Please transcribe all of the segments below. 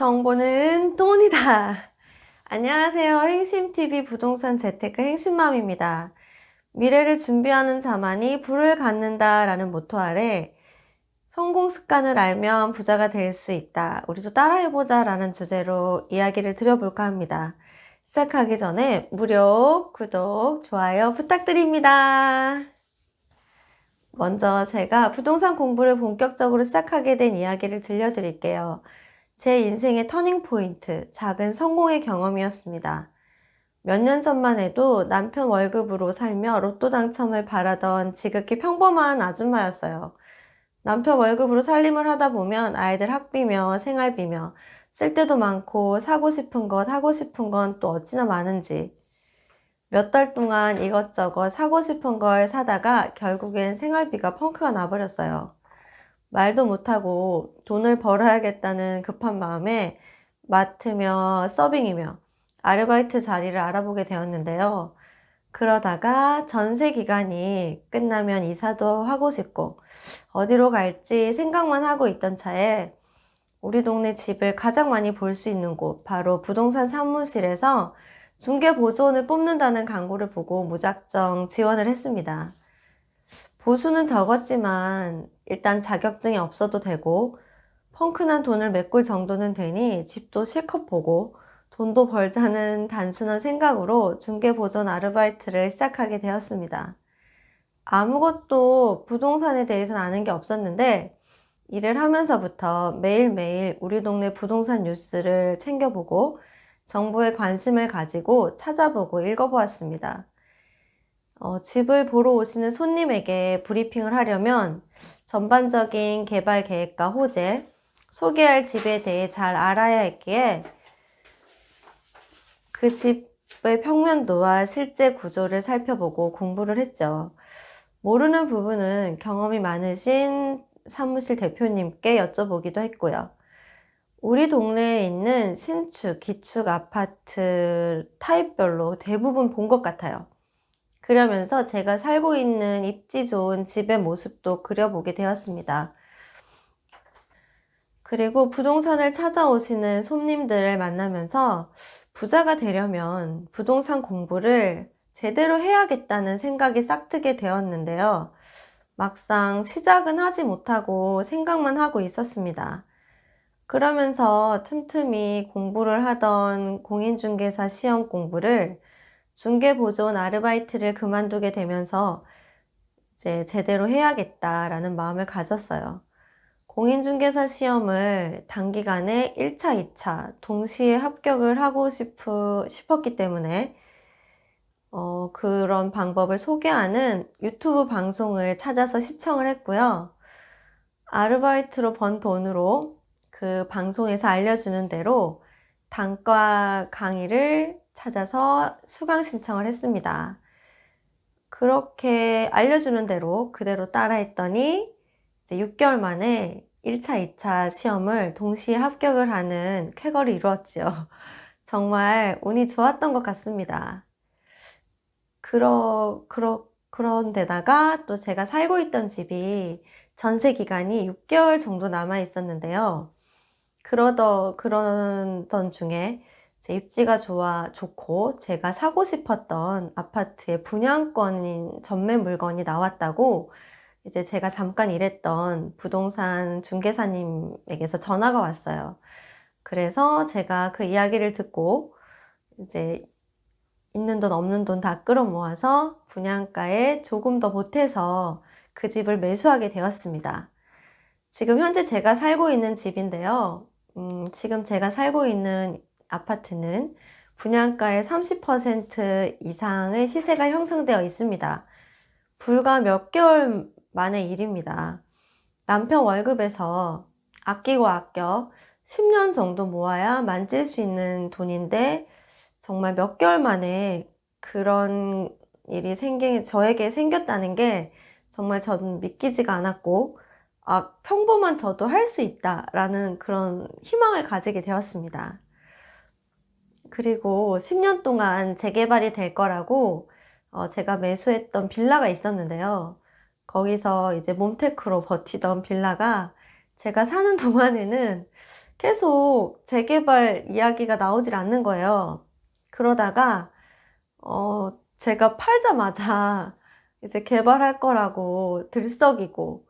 정보는 돈이다. 안녕하세요. 행심TV 부동산 재테크 행심맘입니다. 미래를 준비하는 자만이 부를 갖는다 라는 모토 아래 성공 습관을 알면 부자가 될 수 있다. 우리도 따라해보자 라는 주제로 이야기를 드려볼까 합니다. 시작하기 전에 무료 구독, 좋아요 부탁드립니다. 먼저 제가 부동산 공부를 본격적으로 시작하게 된 이야기를 들려드릴게요. 제 인생의 터닝포인트, 작은 성공의 경험이었습니다. 몇 년 전만 해도 남편 월급으로 살며 로또 당첨을 바라던 지극히 평범한 아줌마였어요. 남편 월급으로 살림을 하다 보면 아이들 학비며 생활비며 쓸 때도 많고 사고 싶은 것, 하고 싶은 건 또 어찌나 많은지 몇 달 동안 이것저것 사고 싶은 걸 사다가 결국엔 생활비가 펑크가 나버렸어요. 말도 못하고 돈을 벌어야겠다는 급한 마음에 마트며 서빙이며 아르바이트 자리를 알아보게 되었는데요. 그러다가 전세 기간이 끝나면 이사도 하고 싶고 어디로 갈지 생각만 하고 있던 차에 우리 동네 집을 가장 많이 볼 수 있는 곳, 바로 부동산 사무실에서 중개보조원을 뽑는다는 광고를 보고 무작정 지원을 했습니다. 보수는 적었지만 일단 자격증이 없어도 되고 펑크난 돈을 메꿀 정도는 되니 집도 실컷 보고 돈도 벌자는 단순한 생각으로 중개보전 아르바이트를 시작하게 되었습니다. 아무것도 부동산에 대해서는 아는 게 없었는데 일을 하면서부터 매일매일 우리 동네 부동산 뉴스를 챙겨보고 정보에 관심을 가지고 찾아보고 읽어보았습니다. 집을 보러 오시는 손님에게 브리핑을 하려면 전반적인 개발 계획과 호재, 소개할 집에 대해 잘 알아야 했기에 그 집의 평면도와 실제 구조를 살펴보고 공부를 했죠. 모르는 부분은 경험이 많으신 사무실 대표님께 여쭤보기도 했고요. 우리 동네에 있는 신축, 기축 아파트 타입별로 대부분 본 것 같아요. 그러면서 제가 살고 있는 입지 좋은 집의 모습도 그려보게 되었습니다. 그리고 부동산을 찾아오시는 손님들을 만나면서 부자가 되려면 부동산 공부를 제대로 해야겠다는 생각이 싹트게 되었는데요. 막상 시작은 하지 못하고 생각만 하고 있었습니다. 그러면서 틈틈이 공부를 하던 공인중개사 시험 공부를 중개보조원 아르바이트를 그만두게 되면서 이제 제대로 해야겠다라는 마음을 가졌어요. 공인중개사 시험을 단기간에 1차, 2차 동시에 합격을 하고 싶었기 때문에 그런 방법을 소개하는 유튜브 방송을 찾아서 시청을 했고요. 아르바이트로 번 돈으로 그 방송에서 알려주는 대로 단과 강의를 찾아서 수강 신청을 했습니다. 그렇게 알려주는 대로 그대로 따라했더니 이제 6개월 만에 1차, 2차 시험을 동시에 합격을 하는 쾌거를 이루었지요. 정말 운이 좋았던 것 같습니다. 그런데다가 또 제가 살고 있던 집이 전세 기간이 6개월 정도 남아 있었는데요. 그러던 중에 제 입지가 좋고 제가 사고 싶었던 아파트의 분양권인 전매 물건이 나왔다고 이제 제가 잠깐 일했던 부동산 중개사님에게서 전화가 왔어요. 그래서 제가 그 이야기를 듣고 이제 있는 돈 없는 돈 다 끌어모아서 분양가에 조금 더 보태서 그 집을 매수하게 되었습니다. 지금 현재 제가 살고 있는 집인데요. 지금 제가 살고 있는 아파트는 분양가의 30% 이상의 시세가 형성되어 있습니다. 불과 몇 개월 만의 일입니다. 남편 월급에서 아끼고 아껴 10년 정도 모아야 만질 수 있는 돈인데 정말 몇 개월 만에 그런 일이 저에게 생겼다는 게 정말 저는 믿기지가 않았고 평범한 저도 할 수 있다라는 그런 희망을 가지게 되었습니다. 그리고 10년 동안 재개발이 될 거라고 제가 매수했던 빌라가 있었는데요. 거기서 이제 몸테크로 버티던 빌라가 제가 사는 동안에는 계속 재개발 이야기가 나오질 않는 거예요. 그러다가 제가 팔자마자 이제 개발할 거라고 들썩이고,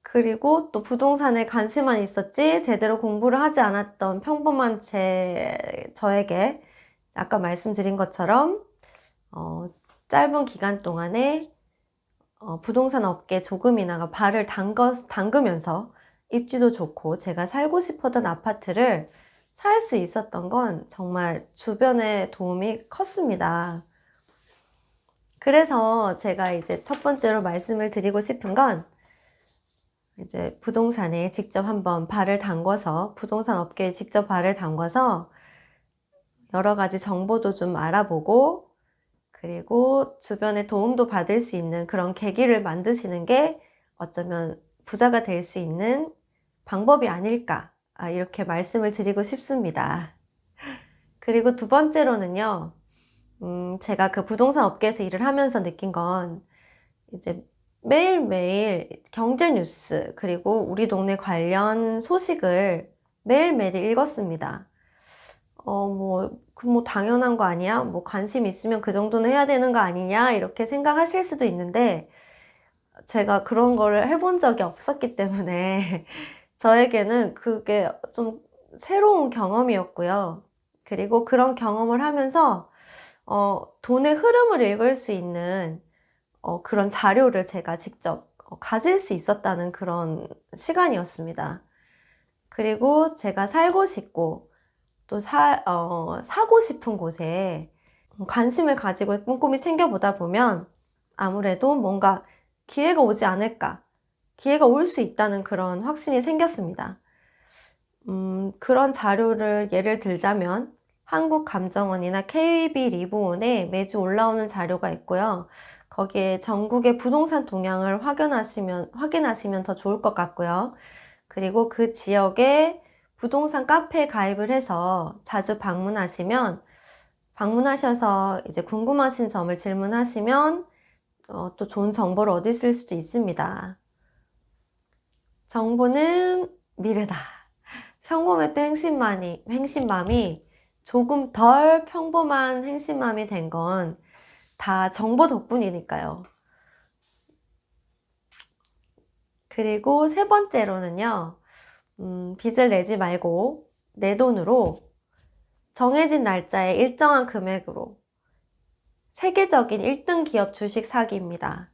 그리고 또 부동산에 관심만 있었지 제대로 공부를 하지 않았던 평범한 저에게 아까 말씀드린 것처럼 짧은 기간 동안에 부동산 업계에 조금이나마 발을 담그면서 입지도 좋고 제가 살고 싶었던 아파트를 살 수 있었던 건 정말 주변의 도움이 컸습니다. 그래서 제가 이제 첫 번째로 말씀을 드리고 싶은 건, 이제 부동산에 직접 한번 발을 담궈서, 부동산 업계에 직접 발을 담궈서 여러 가지 정보도 좀 알아보고, 그리고 주변에 도움도 받을 수 있는 그런 계기를 만드시는 게 어쩌면 부자가 될 수 있는 방법이 아닐까, 이렇게 말씀을 드리고 싶습니다. 그리고 두 번째로는요, 제가 그 부동산 업계에서 일을 하면서 느낀 건, 이제 매일매일 경제 뉴스, 그리고 우리 동네 관련 소식을 매일매일 읽었습니다. 뭐 당연한 거 아니야? 뭐 관심 있으면 그 정도는 해야 되는 거 아니냐? 이렇게 생각하실 수도 있는데, 제가 그런 거를 해본 적이 없었기 때문에 저에게는 그게 좀 새로운 경험이었고요. 그리고 그런 경험을 하면서 돈의 흐름을 읽을 수 있는 그런 자료를 제가 직접 가질 수 있었다는 그런 시간이었습니다. 그리고 제가 살고 싶고 또 사고 싶은 곳에 관심을 가지고 꼼꼼히 챙겨보다 보면 아무래도 뭔가 기회가 오지 않을까, 기회가 올 수 있다는 그런 확신이 생겼습니다. 그런 자료를 예를 들자면 한국감정원이나 KB 리보온에 매주 올라오는 자료가 있고요. 거기에 전국의 부동산 동향을 확인하시면 더 좋을 것 같고요. 그리고 그 지역에 부동산 카페에 가입을 해서 자주 방문하셔서 이제 궁금하신 점을 질문하시면 또 좋은 정보를 얻으실 수도 있습니다. 정보는 미래다. 평범했던 행신맘이 조금 덜 평범한 행신맘이 된 건 다 정보 덕분이니까요. 그리고 세 번째로는요, 빚을 내지 말고 내 돈으로 정해진 날짜에 일정한 금액으로 세계적인 1등 기업 주식 사기입니다.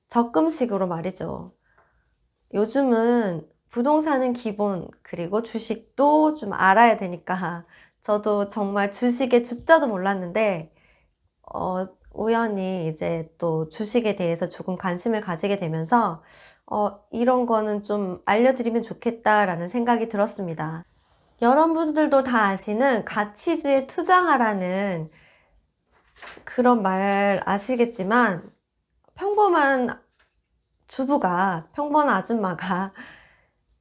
적금식으로 말이죠. 요즘은 부동산은 기본, 그리고 주식도 좀 알아야 되니까 저도 정말 주식의 주자도 몰랐는데 우연히 이제 또 주식에 대해서 조금 관심을 가지게 되면서 이런 거는 좀 알려드리면 좋겠다라는 생각이 들었습니다. 여러분들도 다 아시는 가치주에 투자하라는 그런 말 아시겠지만, 평범한 평범한 아줌마가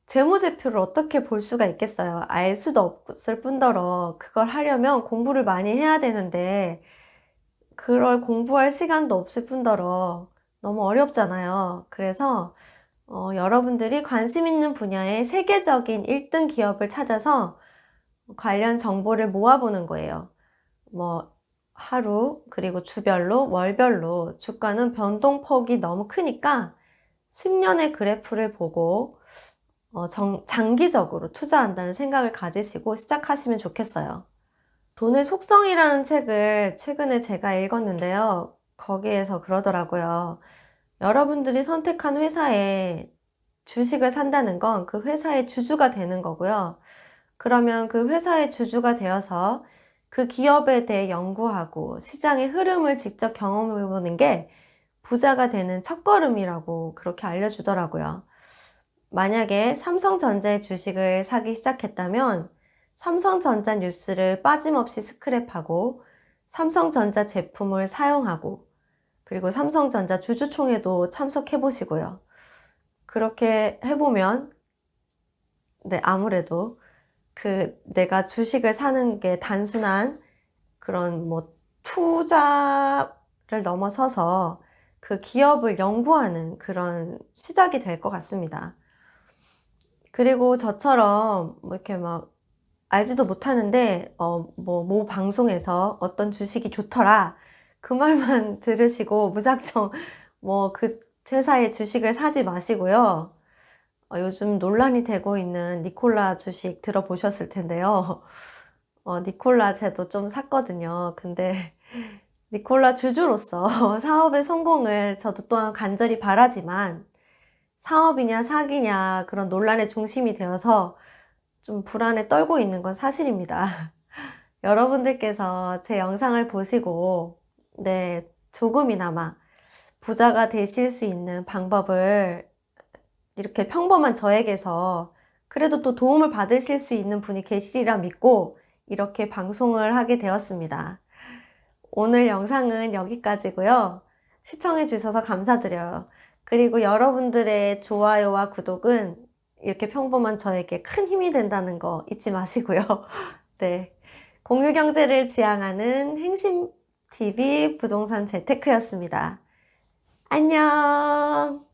재무제표를 어떻게 볼 수가 있겠어요? 알 수도 없을 뿐더러 그걸 하려면 공부를 많이 해야 되는데 그걸 공부할 시간도 없을 뿐더러 너무 어렵잖아요. 그래서 여러분들이 관심 있는 분야의 세계적인 1등 기업을 찾아서 관련 정보를 모아보는 거예요. 뭐 하루, 그리고 주별로, 월별로 주가는 변동폭이 너무 크니까 10년의 그래프를 보고 장기적으로 투자한다는 생각을 가지시고 시작하시면 좋겠어요. 돈의 속성이라는 책을 최근에 제가 읽었는데요. 거기에서 그러더라고요. 여러분들이 선택한 회사에 주식을 산다는 건 그 회사의 주주가 되는 거고요. 그러면 그 회사의 주주가 되어서 그 기업에 대해 연구하고 시장의 흐름을 직접 경험해 보는 게 부자가 되는 첫걸음이라고 그렇게 알려주더라고요. 만약에 삼성전자의 주식을 사기 시작했다면 삼성전자 뉴스를 빠짐없이 스크랩하고 삼성전자 제품을 사용하고, 그리고 삼성전자 주주총회도 참석해 보시고요. 그렇게 해보면 아무래도 내가 주식을 사는 게 단순한 그런 뭐 투자를 넘어서서 그 기업을 연구하는 그런 시작이 될 것 같습니다. 그리고 저처럼 뭐 이렇게 막 알지도 못하는데 모 방송에서 어떤 주식이 좋더라 그 말만 들으시고 무작정 뭐 그 회사의 주식을 사지 마시고요. 요즘 논란이 되고 있는 니콜라 주식 들어보셨을 텐데요. 니콜라 제도 좀 샀거든요. 근데 니콜라 주주로서 사업의 성공을 저도 또한 간절히 바라지만 사업이냐 사기냐 그런 논란의 중심이 되어서 좀 불안에 떨고 있는 건 사실입니다. 여러분들께서 제 영상을 보시고 네, 조금이나마 부자가 되실 수 있는 방법을 이렇게 평범한 저에게서 그래도 또 도움을 받으실 수 있는 분이 계시리라 믿고 이렇게 방송을 하게 되었습니다. 오늘 영상은 여기까지고요. 시청해 주셔서 감사드려요. 그리고 여러분들의 좋아요와 구독은 이렇게 평범한 저에게 큰 힘이 된다는 거 잊지 마시고요. 네. 공유경제를 지향하는 행심TV 부동산 재테크였습니다. 안녕!